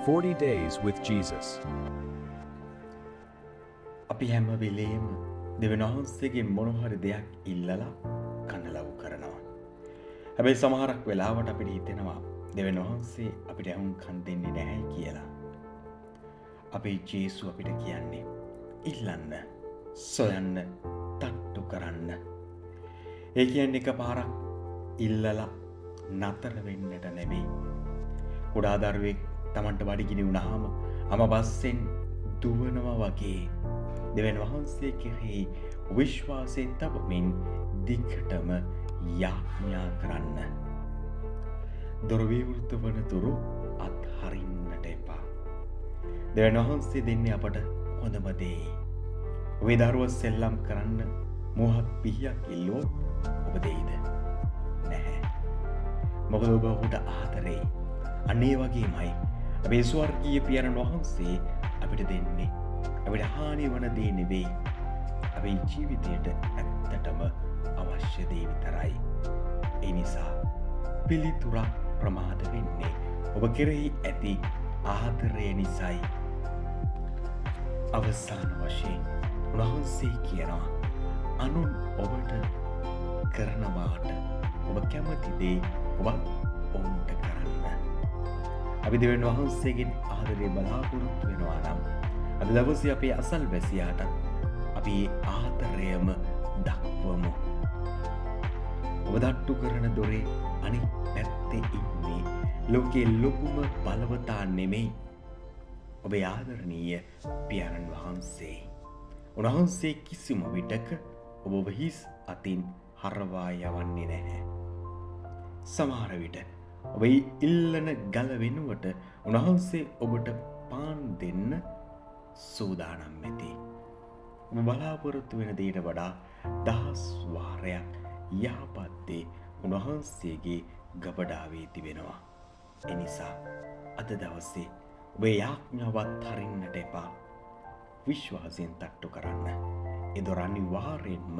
40 Days with Jesus. අපි හැම වෙලේම දෙවියන් වහන්සේගේ මොන හරි දෙයක් ඉල්ලලා කන්නලව් කරනවා. හැබැයි සමහරක් වෙලාවට අපිට හිතෙනවා දෙවියන් වහන්සේ අපිට අහුම්කම් දෙන්නේ නැහැ කියලා. අපේ ජේසුස් අපිට කියන්නේ ඉල්ලන්න, සොයන්න, තට්ටු කරන්න. ඒ කියන්නේ එකපාරක් ඉල්ලලා නතර වෙන්නට නෙවෙයි. කුඩා දරුවෙක් Tamanට බඩගිනි වුණාම අමබස්සෙන් දුවනවා වගේ දෙවියන් වහන්සේ කෙරෙහි විශ්වාසයෙන් තබමින් දිගටම යාඥා කරන්න. දොර විවෘත වන තුරු අත්හරින්නට එපා. දෙවියන් වහන්සේ දෙන්නේ අපට හොඳම දේ. ඔබේ දරුවා සෙල්ලම් කරන්න මොහොත් පිහියක් ඉල්ලුවොත් ඔබ දෙයිද? නැහැ. මොකද ඔබ ඔහුට ආදරේ. අනේ වගේමයි අපේ ස්වර්ගීය පියාණන් වහන්සේ අපිට දෙන්නේ අපිට හානි වන දේ නෙවෙයි. අපේ ජීවිතයට ඇත්තටම අවශ්‍ය දේ විතරයි. ඒ නිසා පිළිතුරක් ප්‍රමාද වෙන්නේ ඔබ කෙරෙහි ඇති ආදරය නිසායි. අවසාන වශයෙන් උන්වහන්සේ කියනවා අනුන් ඔබට කරනවාට ඔබ කැමති දේ ඔබ ඔවුන්ට කරන්න. අපි දෙවියන් වහන්සේගෙන් ආදරය බලාපොරොත්තු වෙනවා නම් අද දවසේ අපේ අසල්වැසියාට අපි ආදරයම දක්වමු. ඔබ දට්ටු කරන දොරේ අනිත් පැත්තේ ඉන්නේ ලෝකේ ලොකුම බලවතා නෙමෙයි. ඔබේ ආදරණීය පියාණන් වහන්සේ. උන්වහන්සේ කිසිම විටක ඔබව හිස් අතින් හරවා යවන්නේ නැහැ. සමහර විට ඔබ ඉල්ලන ගල වෙනුවට උන්වහන්සේ ඔබට පාන් දෙන්න සූදානම් වෙති. ඔබ බලාපොරොත්තු වෙන දේට වඩා දහස් වාරයක් යහපත් දේ උන්වහන්සේගේ ගබඩාවේ තිබෙනවා. එනිසා අද දවසේ ඔබේ යාඥාවත් හරින්නට එපා. විශ්වාසයෙන් තට්ටු කරන්න. ඒ දොර අනිවාර්යෙන්ම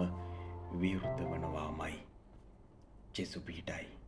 විවෘත වනවාමයි. ජේසුස් පිහිටයි.